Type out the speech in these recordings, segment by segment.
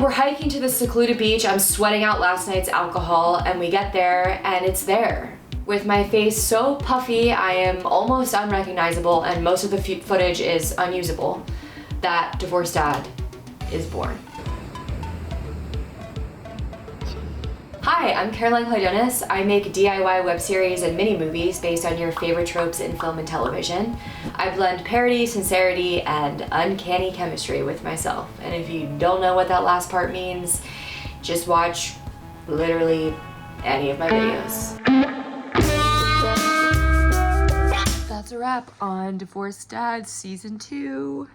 We're hiking to the secluded beach. I'm sweating out last night's alcohol, and we get there and it's there. With my face so puffy, I am almost unrecognizable, and most of the footage is unusable. That divorced dad is born. Hi, I'm Caroline Claydonis. I make DIY web series and mini movies based on your favorite tropes in film and television. I blend parody, sincerity, and uncanny chemistry with myself. And if you don't know what that last part means, just watch literally any of my videos. That's a wrap on Divorced Dad Season 2.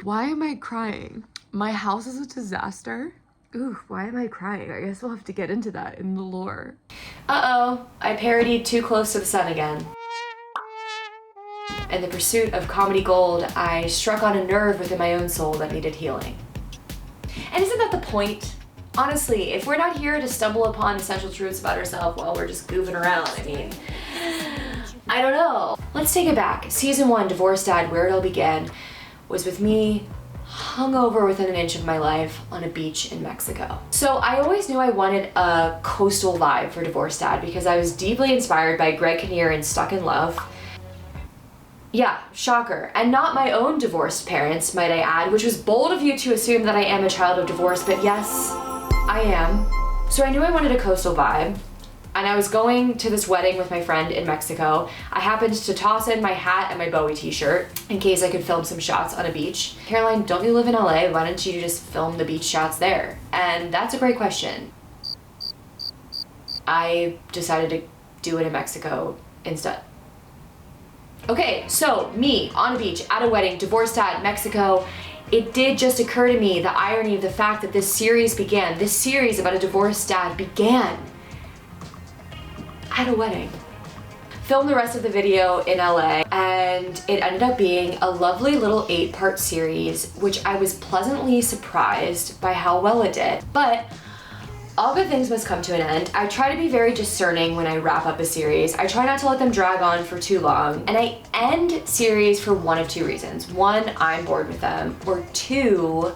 Why am I crying? My house is a disaster. Ooh, why am I crying? I guess we'll have to get into that in the lore. Uh-oh, I parodied Too Close to the Sun again. In the pursuit of comedy gold, I struck on a nerve within my own soul that needed healing. And isn't that the point? Honestly, if we're not here to stumble upon essential truths about ourselves while we're just goofing around, I mean, I don't know. Let's take it back. Season 1, Divorced Dad, where it all began, was with me hungover within an inch of my life on a beach in Mexico. So I always knew I wanted a coastal vibe for Divorced Dad because I was deeply inspired by Greg Kinnear in Stuck in Love. Yeah, shocker. And not my own divorced parents, might I add, which was bold of you to assume that I am a child of divorce, but yes, I am. So I knew I wanted a coastal vibe, and I was going to this wedding with my friend in Mexico. I happened to toss in my hat and my Bowie t-shirt in case I could film some shots on a beach. Caroline, don't you live in LA? Why don't you just film the beach shots there? And that's a great question. I decided to do it in Mexico instead. Okay, so me on a beach at a wedding, divorced dad, Mexico. It did just occur to me the irony of the fact that this series about a divorced dad began at a wedding. Filmed the rest of the video in LA, and it ended up being a lovely little 8-part series, which I was pleasantly surprised by how well it did. But all good things must come to an end. I try to be very discerning when I wrap up a series. I try not to let them drag on for too long, and I end series for one of two reasons. One, I'm bored with them, or two,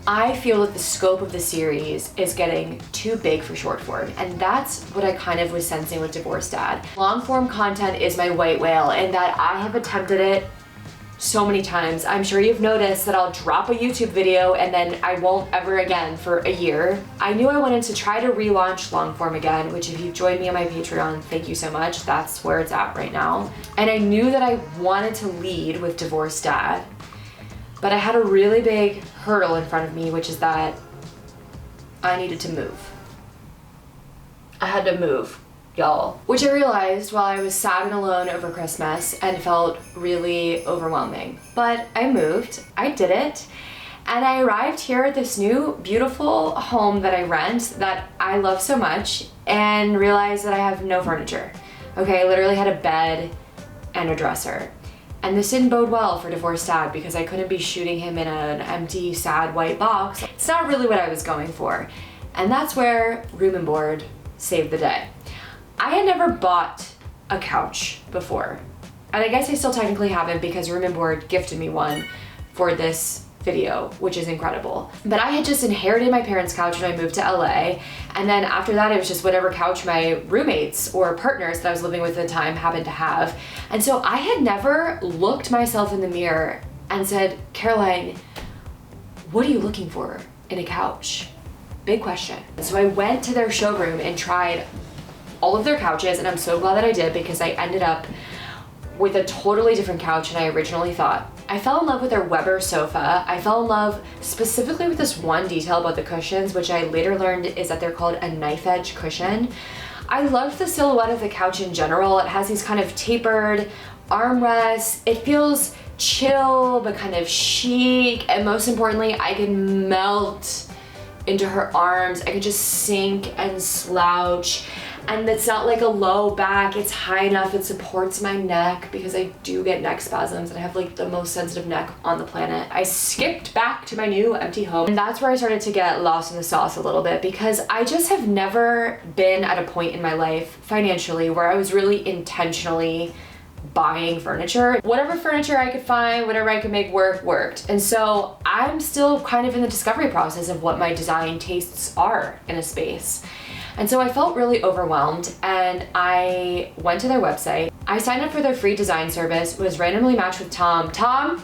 I feel that the scope of the series is getting too big for short form, and that's what I kind of was sensing with Divorced Dad. Long form content is my white whale, and that I have attempted it so many times. I'm sure you've noticed that I'll drop a YouTube video and then I won't ever again for a year. I knew I wanted to try to relaunch long form again, which if you've joined me on my Patreon, thank you so much. That's where it's at right now. And I knew that I wanted to lead with Divorced Dad, but I had a really big hurdle in front of me, which is that I needed to move. I had to move, y'all. Which I realized while I was sad and alone over Christmas and felt really overwhelming. But I moved, I did it, and I arrived here at this new beautiful home that I rent that I love so much and realized that I have no furniture. Okay, I literally had a bed and a dresser. And this didn't bode well for Divorced Dad because I couldn't be shooting him in an empty, sad white box. It's not really what I was going for. And that's where room and board saved the day. I had never bought a couch before. And I guess I still technically haven't because room and board gifted me one for this video, which is incredible. But I had just inherited my parents' couch when I moved to LA. And then after that, it was just whatever couch my roommates or partners that I was living with at the time happened to have. And so I had never looked myself in the mirror and said, Caroline, what are you looking for in a couch? Big question. So I went to their showroom and tried all of their couches, and I'm so glad that I did because I ended up with a totally different couch than I originally thought. I fell in love with their Weber sofa. I fell in love specifically with this one detail about the cushions, which I later learned is that they're called a knife edge cushion. I loved the silhouette of the couch in general. It has these kind of tapered armrests. It feels chill, but kind of chic. And most importantly, I can melt into her arms. I could just sink and slouch. And it's not like a low back, it's high enough, it supports my neck because I do get neck spasms and I have like the most sensitive neck on the planet. I skipped back to my new empty home, and that's where I started to get lost in the sauce a little bit because I just have never been at a point in my life financially where I was really intentionally buying furniture. Whatever furniture I could find, whatever I could make work, worked. And so I'm still kind of in the discovery process of what my design tastes are in a space. And so I felt really overwhelmed, and I went to their website. I signed up for their free design service, was randomly matched with Tom. Tom,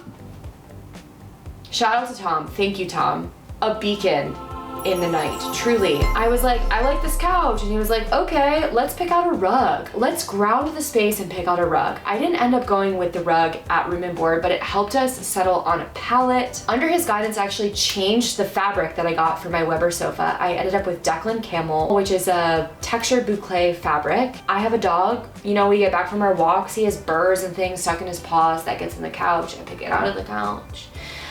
shout out to Tom. Thank you, Tom. A beacon in the night, truly. I was like, I like this couch, and he was like, okay, let's pick out a rug. Let's ground the space and pick out a rug. I didn't end up going with the rug at Room and Board, but it helped us settle on a pallet. Under his guidance, I actually changed the fabric that I got for my Weber sofa. I ended up with Declan Camel, which is a textured boucle fabric. I have a dog. You know, we get back from our walks, he has burrs and things stuck in his paws that gets in the couch. I pick it out of the couch.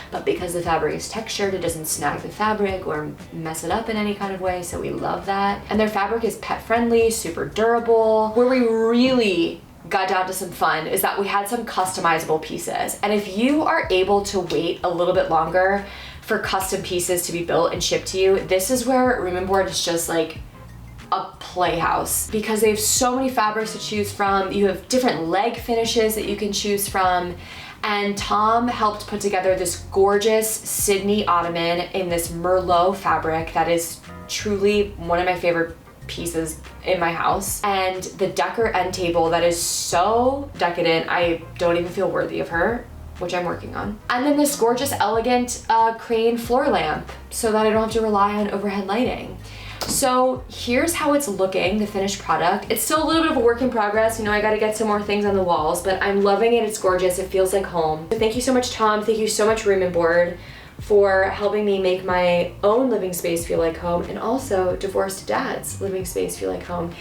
But because the fabric is textured, it doesn't snag the fabric or mess it up in any kind of way, so we love that. And their fabric is pet friendly, super durable. Where we really got down to some fun is that we had some customizable pieces. And if you are able to wait a little bit longer for custom pieces to be built and shipped to you, this is where Room and Board is just like a playhouse, because they have so many fabrics to choose from. You have different leg finishes that you can choose from. And Tom helped put together this gorgeous Sydney ottoman in this Merlot fabric that is truly one of my favorite pieces in my house. And the Decker end table that is so decadent, I don't even feel worthy of her, which I'm working on. And then this gorgeous, elegant crane floor lamp so that I don't have to rely on overhead lighting. So here's how it's looking, the finished product. It's still a little bit of a work in progress. You know, I gotta get some more things on the walls, but I'm loving it. It's gorgeous. It feels like home. So thank you so much, Tom. Thank you so much, Room and Board, for helping me make my own living space feel like home, and also Divorced Dad's living space feel like home.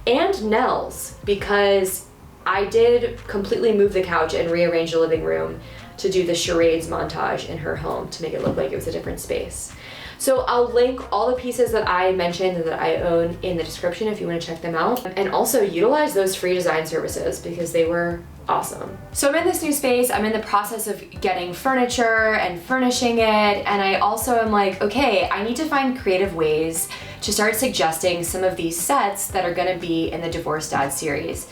And Nell's, because I did completely move the couch and rearrange the living room to do the charades montage in her home to make it look like it was a different space. So I'll link all the pieces that I mentioned and that I own in the description if you want to check them out. And also utilize those free design services because they were awesome. So I'm in this new space. I'm in the process of getting furniture and furnishing it. And I also am like, okay, I need to find creative ways to start suggesting some of these sets that are gonna be in the Divorced Dad series.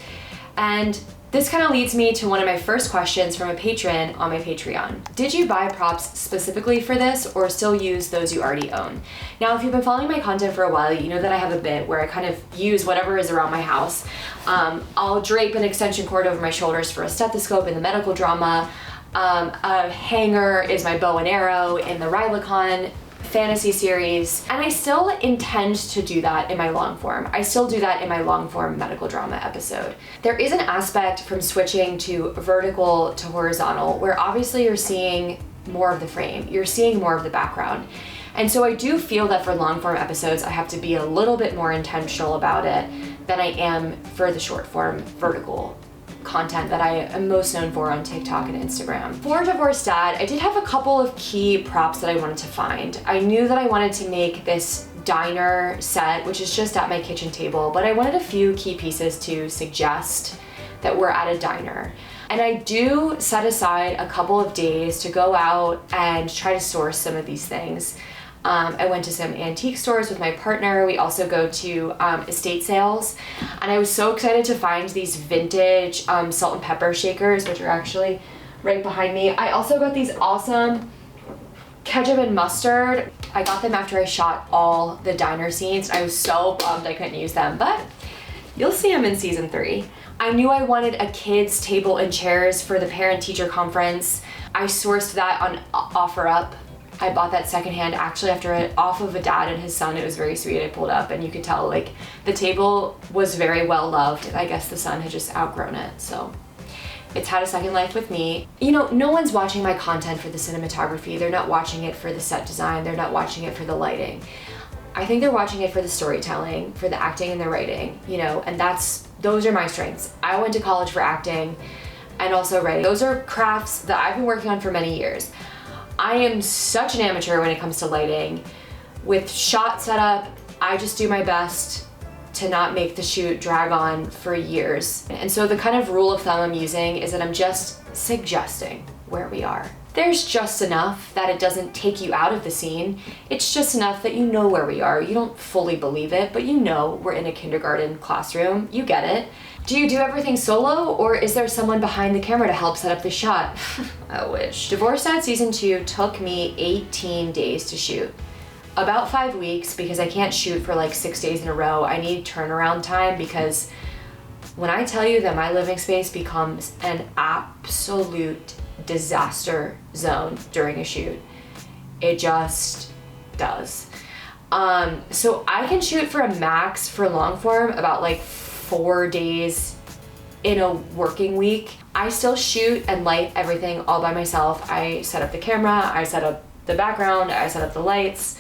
And this kind of leads me to one of my first questions from a patron on my Patreon. Did you buy props specifically for this or still use those you already own? Now, if you've been following my content for a while, you know that I have a bit where I kind of use whatever is around my house. I'll drape an extension cord over my shoulders for a stethoscope in the medical drama. A hanger is my bow and arrow in the Rylacon fantasy series, and I still intend to do that in my long form. I still do that in my long form medical drama episode. There is an aspect from switching to vertical to horizontal where obviously you're seeing more of the frame, you're seeing more of the background. And so I do feel that for long form episodes, I have to be a little bit more intentional about it than I am for the short form vertical content that I am most known for on TikTok and Instagram. For Divorced Dad, I did have a couple of key props that I wanted to find. I knew that I wanted to make this diner set, which is just at my kitchen table, but I wanted a few key pieces to suggest that we're at a diner. And I do set aside a couple of days to go out and try to source some of these things. I went to some antique stores with my partner. We also go to estate sales. And I was so excited to find these vintage salt and pepper shakers, which are actually right behind me. I also got these awesome ketchup and mustard. I got them after I shot all the diner scenes. I was so bummed I couldn't use them, but you'll see them in season 3. I knew I wanted a kids table and chairs for the parent-teacher conference. I sourced that on OfferUp. I bought that secondhand actually off of a dad and his son. It was very sweet. I pulled up and you could tell like the table was very well loved. I guess the son had just outgrown it. So it's had a second life with me. You know, no one's watching my content for the cinematography. They're not watching it for the set design. They're not watching it for the lighting. I think they're watching it for the storytelling, for the acting and the writing, you know, and those are my strengths. I went to college for acting and also writing. Those are crafts that I've been working on for many years. I am such an amateur when it comes to lighting. With shot setup, I just do my best to not make the shoot drag on for years. And so the kind of rule of thumb I'm using is that I'm just suggesting where we are. There's just enough that it doesn't take you out of the scene. It's just enough that you know where we are. You don't fully believe it, but you know we're in a kindergarten classroom. You get it. Do you do everything solo, or is there someone behind the camera to help set up the shot? I wish. Divorced Dad Season 2 took me 18 days to shoot. About 5 weeks, because I can't shoot for like 6 days in a row. I need turnaround time, because when I tell you that my living space becomes an absolute disaster zone during a shoot, it just does. So I can shoot for a max for long form about like 4 days in a working week. I still shoot and light everything all by myself. I set up the camera, I set up the background, I set up the lights,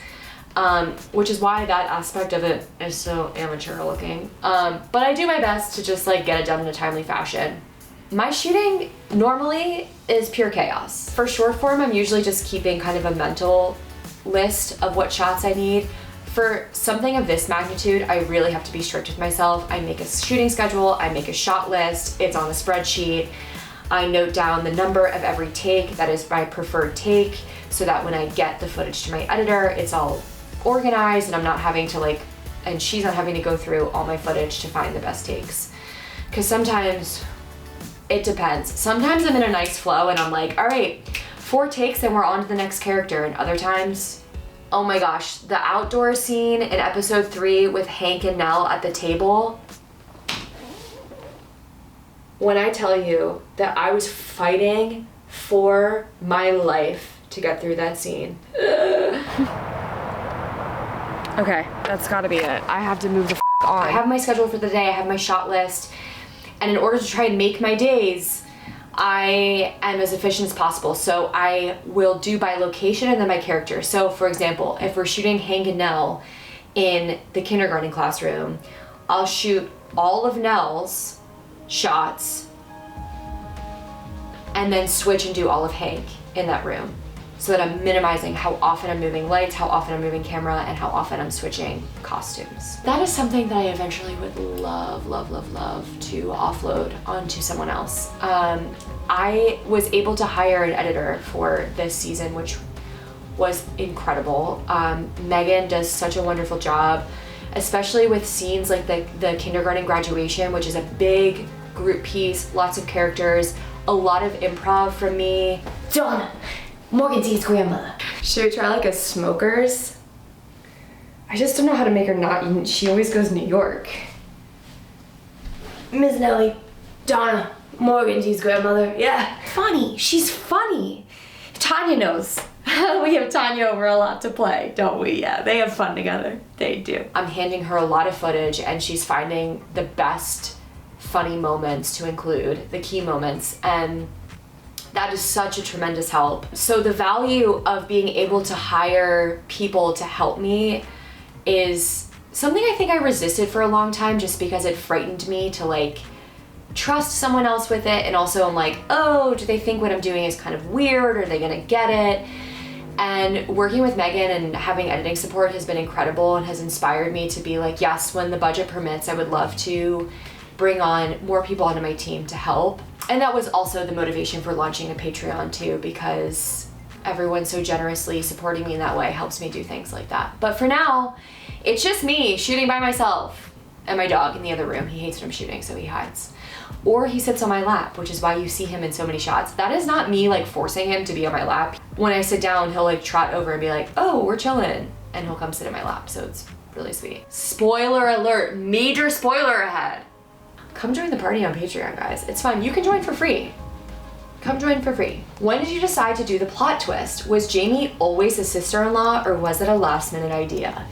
which is why that aspect of it is so amateur looking. But I do my best to just like get it done in a timely fashion. My shooting normally is pure chaos. For short form, I'm usually just keeping kind of a mental list of what shots I need. For something of this magnitude, I really have to be strict with myself. I make a shooting schedule, I make a shot list, it's on a spreadsheet. I note down the number of every take that is my preferred take, so that when I get the footage to my editor, it's all organized and I'm not having to like, and she's not having to go through all my footage to find the best takes. Because sometimes, it depends. Sometimes I'm in a nice flow and I'm like, all right, 4 takes and we're on to the next character. And other times, oh my gosh, the outdoor scene in episode 3 with Hank and Nell at the table. When I tell you that I was fighting for my life to get through that scene. Okay, that's gotta be it. I have to move the on. I have my schedule for the day, I have my shot list, and in order to try and make my days, I am as efficient as possible. So I will do by location and then by character. So for example, if we're shooting Hank and Nell in the kindergarten classroom, I'll shoot all of Nell's shots and then switch and do all of Hank in that room, so that I'm minimizing how often I'm moving lights, how often I'm moving camera, and how often I'm switching costumes. That is something that I eventually would love to offload onto someone else. I was able to hire an editor for this season, which was incredible. Megan does such a wonderful job, especially with scenes like the kindergarten graduation, which is a big group piece, lots of characters, a lot of improv from me. Donna, Morgan T's grandmother. Should we try like a Smokers? I just don't know how to make her not eat. She always goes to New York. Miss Nellie, Donna, Morgan T's grandmother. Yeah, funny. She's funny. Tanya knows. We have Tanya over a lot to play, don't we? Yeah, they have fun together. They do. I'm handing her a lot of footage and she's finding the best funny moments to include, the key moments, and that is such a tremendous help. So the value of being able to hire people to help me is something I think I resisted for a long time, just because it frightened me to like trust someone else with it. And also I'm like, oh, do they think what I'm doing is kind of weird? Are they gonna get it? And working with Megan and having editing support has been incredible and has inspired me to be like, yes, when the budget permits, I would love to bring on more people onto my team to help. And that was also the motivation for launching a Patreon too, because everyone so generously supporting me in that way helps me do things like that. But for now, it's just me shooting by myself and my dog in the other room. He hates when I'm shooting, so he hides. Or he sits on my lap, which is why you see him in so many shots. That is not me like forcing him to be on my lap. When I sit down, he'll like trot over and be like, oh, we're chilling. And he'll come sit in my lap, so it's really sweet. Spoiler alert, major spoiler ahead. Come join the party on Patreon, guys. It's fun. You can join for free. Come join for free. When did you decide to do the plot twist? Was Jamie always a sister-in-law, or was it a last-minute idea?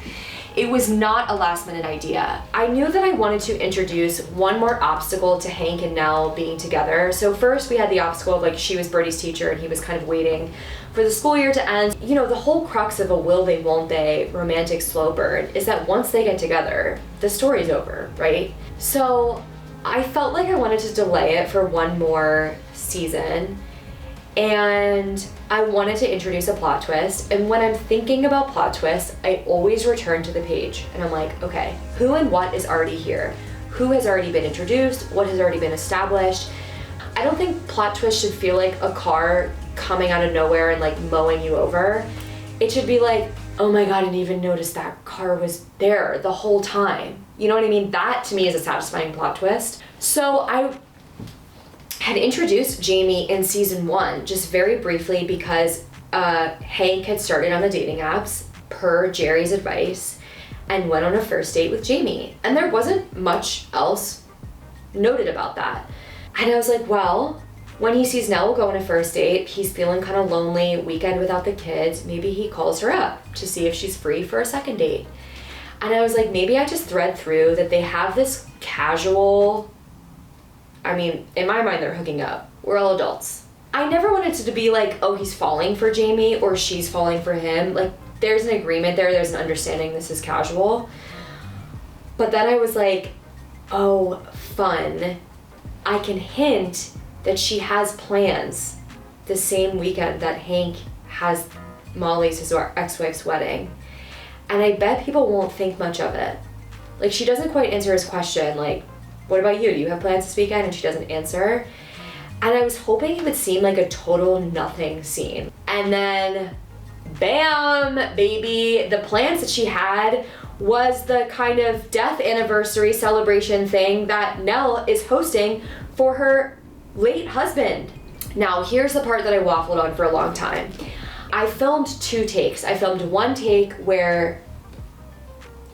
It was not a last-minute idea. I knew that I wanted to introduce one more obstacle to Hank and Nell being together. So first we had the obstacle of like she was Birdie's teacher and he was kind of waiting for the school year to end. You know, the whole crux of a will they, won't they romantic slow burn is that once they get together, the story's over, right? So I felt like I wanted to delay it for one more season, and I wanted to introduce a plot twist. And when I'm thinking about plot twists, I always return to the page and I'm like, okay, who and what is already here? Who has already been introduced? What has already been established? I don't think plot twists should feel like a car coming out of nowhere and like mowing you over. It should be like, oh my God, I didn't even notice that car was there the whole time. You know what I mean? That to me is a satisfying plot twist. So I had introduced Jamie in season 1 just very briefly because Hank had started on the dating apps per Jerry's advice and went on a first date with Jamie. And there wasn't much else noted about that. And I was like, well, when he sees Nell go on a first date, he's feeling kind of lonely, weekend without the kids, maybe he calls her up to see if she's free for a second date. And I was like, maybe I just thread through that they have this casual, I mean, in my mind, they're hooking up. We're all adults. I never wanted it to be like, oh, he's falling for Jamie or she's falling for him. Like, there's an agreement there, there's an understanding this is casual. But then I was like, oh, fun. I can hint that she has plans the same weekend that Hank has Molly's, his ex-wife's wedding. And I bet people won't think much of it. Like, she doesn't quite answer his question, like, what about you? Do you have plans this weekend? And she doesn't answer. And I was hoping it would seem like a total nothing scene. And then, bam, baby, the plans that she had was the kind of death anniversary celebration thing that Nell is hosting for her late husband. Now, here's the part that I waffled on for a long time. I filmed 2 takes. I filmed one take where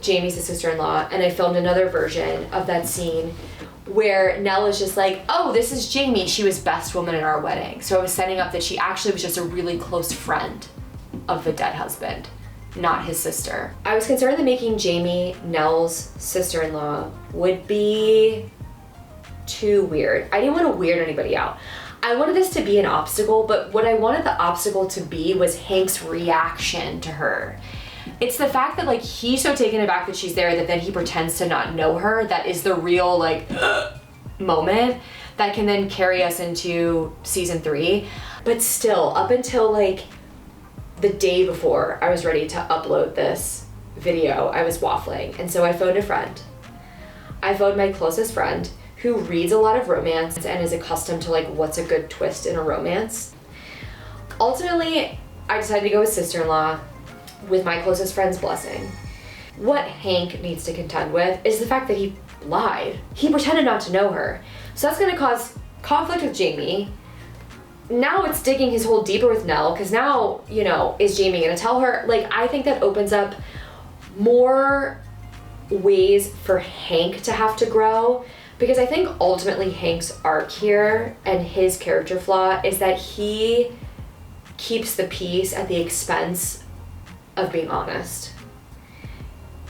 Jamie's the sister-in-law, and I filmed another version of that scene where Nell is just like, oh, this is Jamie. She was best woman at our wedding. So I was setting up that she actually was just a really close friend of the dead husband, not his sister. I was concerned that making Jamie Nell's sister-in-law would be too weird. I didn't want to weird anybody out. I wanted this to be an obstacle, but what I wanted the obstacle to be was Hank's reaction to her. It's the fact that like he's so taken aback that she's there that then he pretends to not know her. That is the real like moment that can then carry us into season 3. But still, up until like the day before I was ready to upload this video, I was waffling. And so I phoned a friend. I phoned my closest friend who reads a lot of romance and is accustomed to like what's a good twist in a romance. Ultimately, I decided to go with sister-in-law with my closest friend's blessing. What Hank needs to contend with is the fact that he lied. He pretended not to know her. So that's gonna cause conflict with Jamie. Now it's digging his hole deeper with Nell, because now, you know, is Jamie gonna tell her? Like, I think that opens up more ways for Hank to have to grow, because I think ultimately Hank's arc here and his character flaw is that he keeps the peace at the expense of being honest.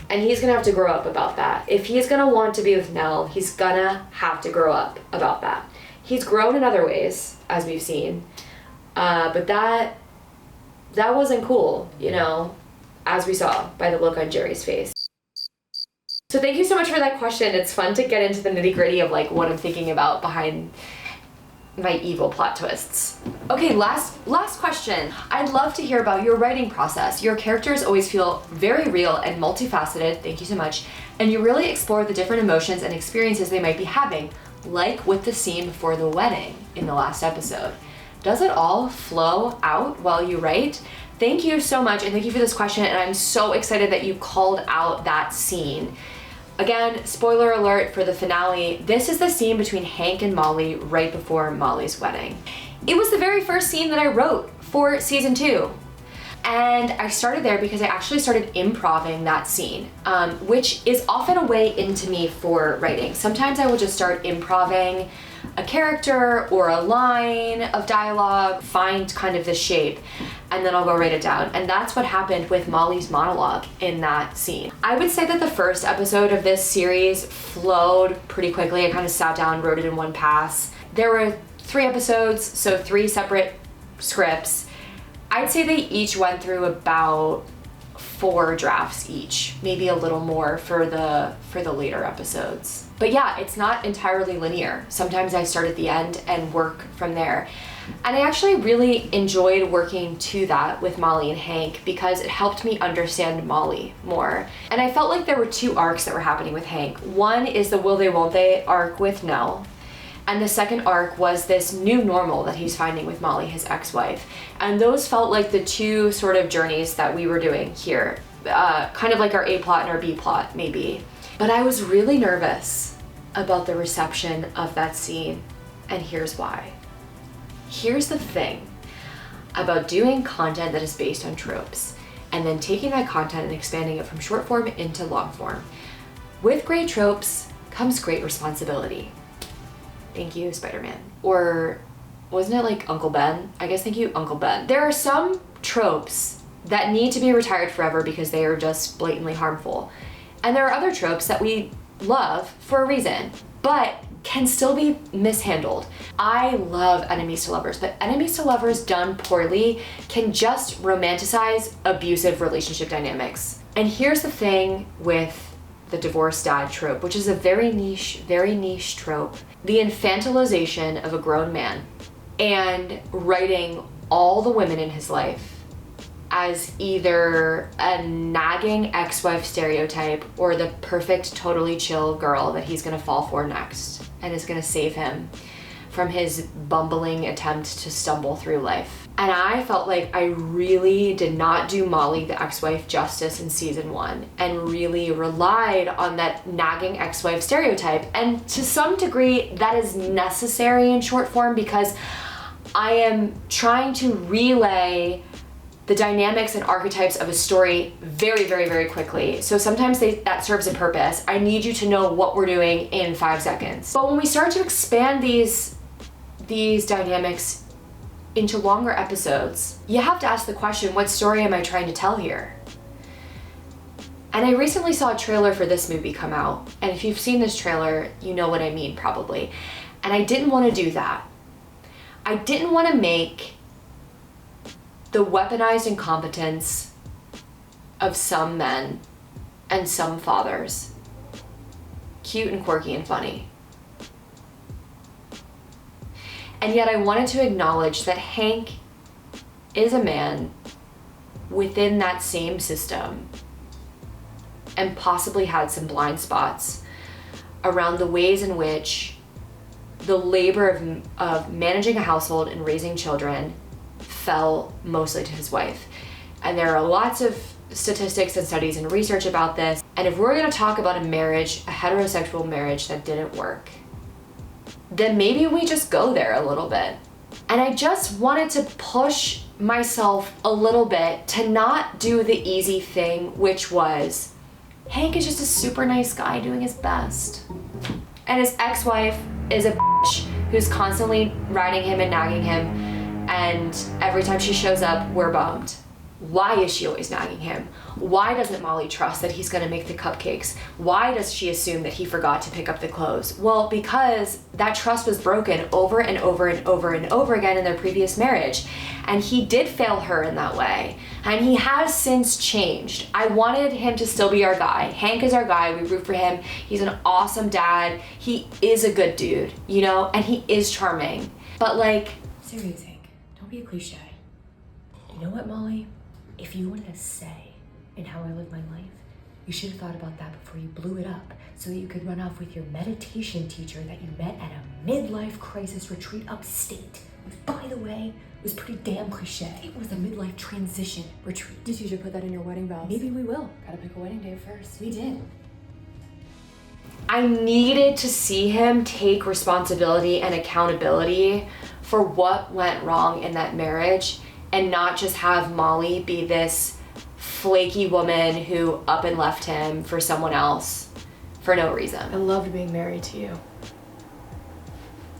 And he's gonna have to grow up about that. If he's gonna want to be with Nell, he's gonna have to grow up about that. He's grown in other ways, as we've seen, but that wasn't cool, you know, as we saw by the look on Jerry's face. So thank you so much for that question. It's fun to get into the nitty-gritty of like what I'm thinking about behind my evil plot twists. Okay, last question. I'd love to hear about your writing process. Your characters always feel very real and multifaceted, thank you so much, and you really explore the different emotions and experiences they might be having, like with the scene before the wedding in the last episode. Does it all flow out while you write? Thank you so much, and thank you for this question, and I'm so excited that you called out that scene. Again, spoiler alert for the finale, this is the scene between Hank and Molly right before Molly's wedding. It was the very first scene that I wrote for season 2. And I started there because I actually started improvising that scene, which is often a way into me for writing. Sometimes I will just start improvising a character or a line of dialogue, find kind of the shape, and then I'll go write it down. And that's what happened with Molly's monologue in that scene. I would say that the first episode of this series flowed pretty quickly. I kind of sat down, wrote it in one pass. There were 3 episodes, so 3 separate scripts. I'd say they each went through about 4 drafts each, maybe a little more for the later episodes. But yeah, it's not entirely linear. Sometimes I start at the end and work from there. And I actually really enjoyed working to that with Molly and Hank because it helped me understand Molly more. And I felt like there were 2 arcs that were happening with Hank. One is the will they won't they arc with Nell. And the second arc was this new normal that he's finding with Molly, his ex-wife. And those felt like the two sort of journeys that we were doing here. Kind of like our A plot and our B plot, maybe. But I was really nervous about the reception of that scene, and here's why. Here's the thing about doing content that is based on tropes, and then taking that content and expanding it from short form into long form. With great tropes comes great responsibility. Thank you, Spider-Man. Or wasn't it like Uncle Ben? I guess thank you, Uncle Ben. There are some tropes that need to be retired forever because they are just blatantly harmful. And there are other tropes that we love for a reason, but can still be mishandled. I love enemies to lovers, but enemies to lovers done poorly can just romanticize abusive relationship dynamics. And here's the thing with the divorced dad trope, which is a very niche trope. The infantilization of a grown man and writing all the women in his life as either a nagging ex-wife stereotype or the perfect, totally chill girl that he's gonna fall for next and is gonna save him from his bumbling attempt to stumble through life. And I felt like I really did not do Molly, the ex-wife, justice in season 1 and really relied on that nagging ex-wife stereotype. And to some degree, that is necessary in short form because I am trying to relay the dynamics and archetypes of a story very, very, very quickly. So sometimes that serves a purpose. I need you to know what we're doing in 5 seconds. But when we start to expand these dynamics into longer episodes, you have to ask the question, what story am I trying to tell here? And I recently saw a trailer for this movie come out. And if you've seen this trailer, you know what I mean probably. And I didn't want to do that. I didn't want to make the weaponized incompetence of some men and some fathers cute and quirky and funny. And yet I wanted to acknowledge that Hank is a man within that same system and possibly had some blind spots around the ways in which the labor of managing a household and raising children fell mostly to his wife. And there are lots of statistics and studies and research about this. And if we're gonna talk about a marriage, a heterosexual marriage that didn't work, then maybe we just go there a little bit. And I just wanted to push myself a little bit to not do the easy thing, which was Hank is just a super nice guy doing his best. And his ex-wife is a bitch who's constantly riding him and nagging him. And every time she shows up, we're bummed. Why is she always nagging him? Why doesn't Molly trust that he's gonna make the cupcakes? Why does she assume that he forgot to pick up the clothes? Well, because that trust was broken over and over and over and over again in their previous marriage. And he did fail her in that way. And he has since changed. I wanted him to still be our guy. Hank is our guy, we root for him. He's an awesome dad. He is a good dude, you know, and he is charming. But like, serious Hank, don't be a cliche. You know what, Molly? If you wanted a say in how I live my life, you should have thought about that before you blew it up so that you could run off with your meditation teacher that you met at a midlife crisis retreat upstate. Which, by the way, was pretty damn cliche. It was a midlife transition retreat. You should put that in your wedding vows. Maybe we will. Gotta pick a wedding day first. We did. I needed to see him take responsibility and accountability for what went wrong in that marriage and not just have Molly be this flaky woman who up and left him for someone else for no reason. I loved being married to you.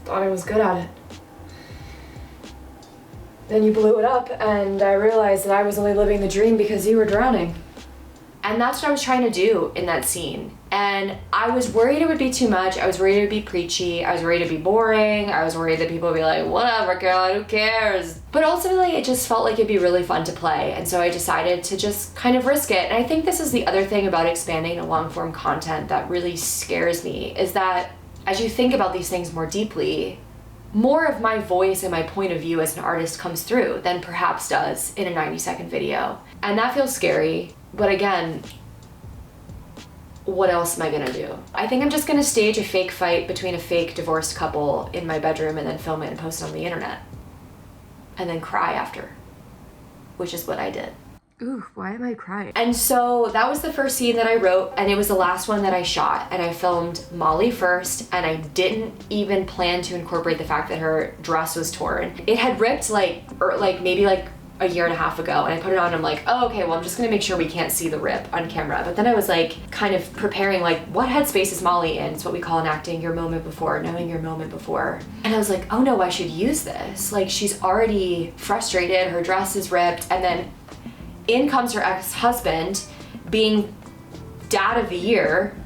Thought I was good at it. Then you blew it up and I realized that I was only living the dream because you were drowning. And that's what I was trying to do in that scene. And I was worried it would be too much. I was worried it would be preachy. I was worried it'd be boring. I was worried that people would be like, whatever, Caroline, who cares? But ultimately, it just felt like it'd be really fun to play. And so I decided to just kind of risk it. And I think this is the other thing about expanding to long form content that really scares me, is that as you think about these things more deeply, more of my voice and my point of view as an artist comes through than perhaps does in a 90-second video. And that feels scary. But again, what else am I gonna do? I think I'm just gonna stage a fake fight between a fake divorced couple in my bedroom and then film it and post it on the internet. And then cry after, which is what I did. Ooh, why am I crying? And so that was the first scene that I wrote, and it was the last one that I shot. And I filmed Molly first, and I didn't even plan to incorporate the fact that her dress was torn. It had ripped maybe a year and a half ago, and I put it on and I'm like, oh, okay, well, I'm just gonna make sure we can't see the rip on camera. But then I was like kind of preparing, like, what headspace is Molly in? It's what we call in acting your moment before, knowing your moment before. And I was like, oh no, I should use this. Like, she's already frustrated, her dress is ripped, and then in comes her ex-husband being dad of the year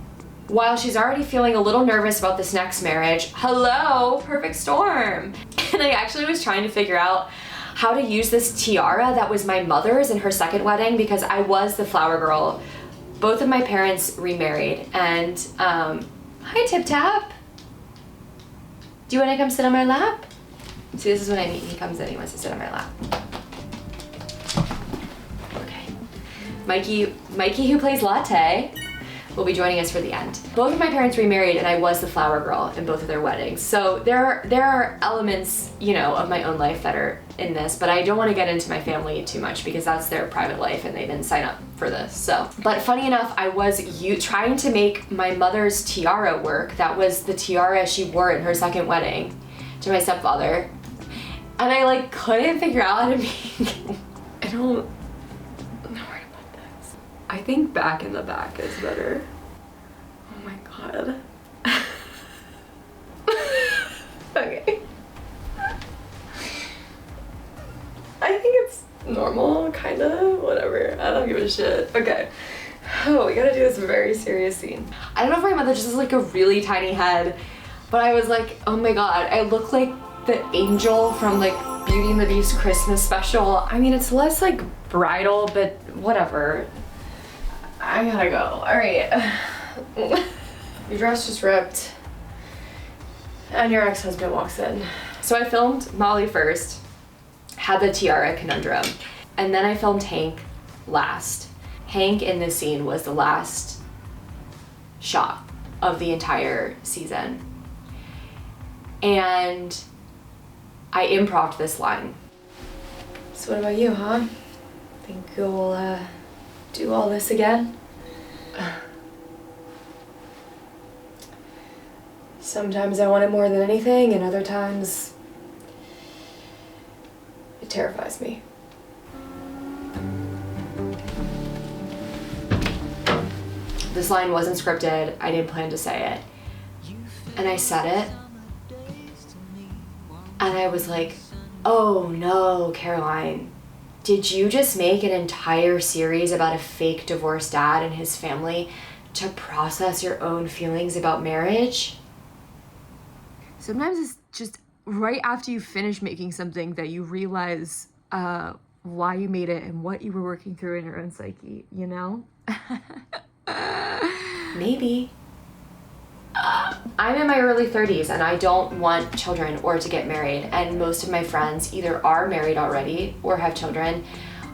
while she's already feeling a little nervous about this next marriage. Hello, perfect storm. And I actually was trying to figure out how to use this tiara that was my mother's in her second wedding, because I was the flower girl. Both of my parents remarried, and hi Tip Tap. Do you want to come sit on my lap? See, this is what I mean. He comes in, he wants to sit on my lap. Mikey, who plays Latte, will be joining us for the end. Both of my parents remarried, and I was the flower girl in both of their weddings. So there are elements, you know, of my own life that are in this, but I don't want to get into my family too much because that's their private life and they didn't sign up for this. So, but funny enough, I was trying to make my mother's tiara work. That was the tiara she wore in her second wedding to my stepfather. And I like couldn't figure out how to make, I don't I think back in the back is better. Oh my god. Okay. I think it's normal, kinda, whatever. I don't give a shit. Okay. Oh, we gotta do this very serious scene. I don't know if my mother just has like a really tiny head, but I was like, oh my god, I look like the angel from like Beauty and the Beast Christmas special. I mean, it's less like bridal, but whatever. I gotta go. Alright. Your dress just ripped. And your ex-husband walks in. So I filmed Molly first, had the tiara conundrum, and then I filmed Hank last. Hank in this scene was the last shot of the entire season. And I improv'd this line. So what about you, huh? Think you'll do all this again? Sometimes I want it more than anything, and other times it terrifies me. This line wasn't scripted. I didn't plan to say it. And I said it. And I was like, oh no, Caroline. Did you just make an entire series about a fake divorced dad and his family to process your own feelings about marriage? Sometimes it's just right after you finish making something that you realize why you made it and what you were working through in your own psyche, you know? Maybe. I'm in my early 30s and I don't want children or to get married, and most of my friends either are married already or have children,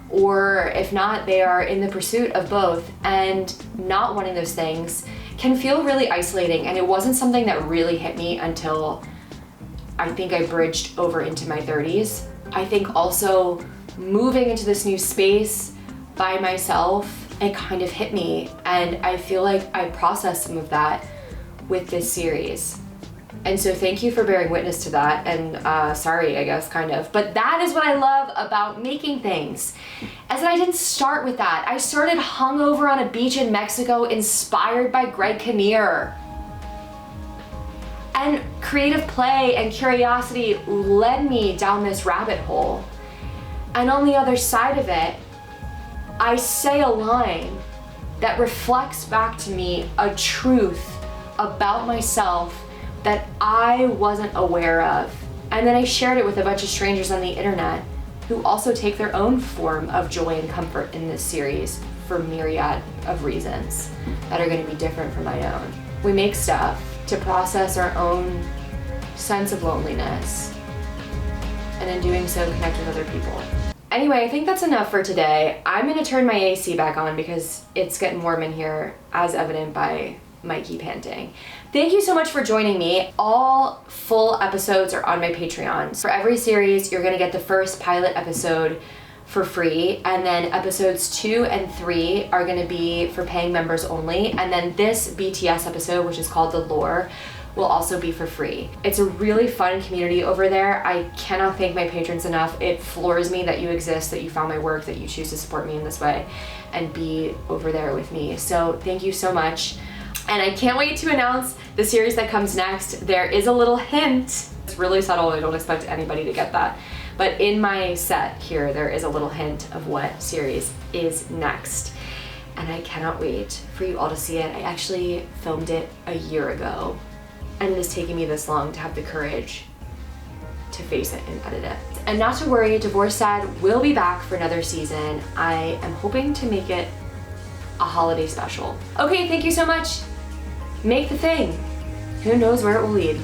or if not, they are in the pursuit of both, and not wanting those things can feel really isolating. And it wasn't something that really hit me until I think I bridged over into my 30s. I think also moving into this new space by myself, it kind of hit me, and I feel like I processed some of that with this series. And so thank you for bearing witness to that, and sorry, I guess, kind of. But that is what I love about making things. As in, I didn't start with that. I started hungover on a beach in Mexico, inspired by Greg Kinnear. And creative play and curiosity led me down this rabbit hole. And on the other side of it, I say a line that reflects back to me a truth about myself that I wasn't aware of. And then I shared it with a bunch of strangers on the internet who also take their own form of joy and comfort in this series for myriad of reasons that are going to be different from my own. We make stuff to process our own sense of loneliness, and in doing so, connect with other people. Anyway, I think that's enough for today. I'm gonna turn my AC back on because it's getting warm in here, as evident by Mikey panting. Thank you so much for joining me. All full episodes are on my Patreon. For every series, you're gonna get the first pilot episode for free, and then episodes 2 and 3 are gonna be for paying members only, and then this BTS episode, which is called The Lore, will also be for free. It's a really fun community over there. I cannot thank my patrons enough. It floors me that you exist, that you found my work, that you choose to support me in this way and be over there with me. So thank you so much. And I can't wait to announce the series that comes next. There is a little hint. It's really subtle. I don't expect anybody to get that. But in my set here, there is a little hint of what series is next. And I cannot wait for you all to see it. I actually filmed it a year ago, and it has taken me this long to have the courage to face it and edit it. And not to worry, Divorced Dad will be back for another season. I am hoping to make it a holiday special. Okay, thank you so much. Make the thing. Who knows where it will lead.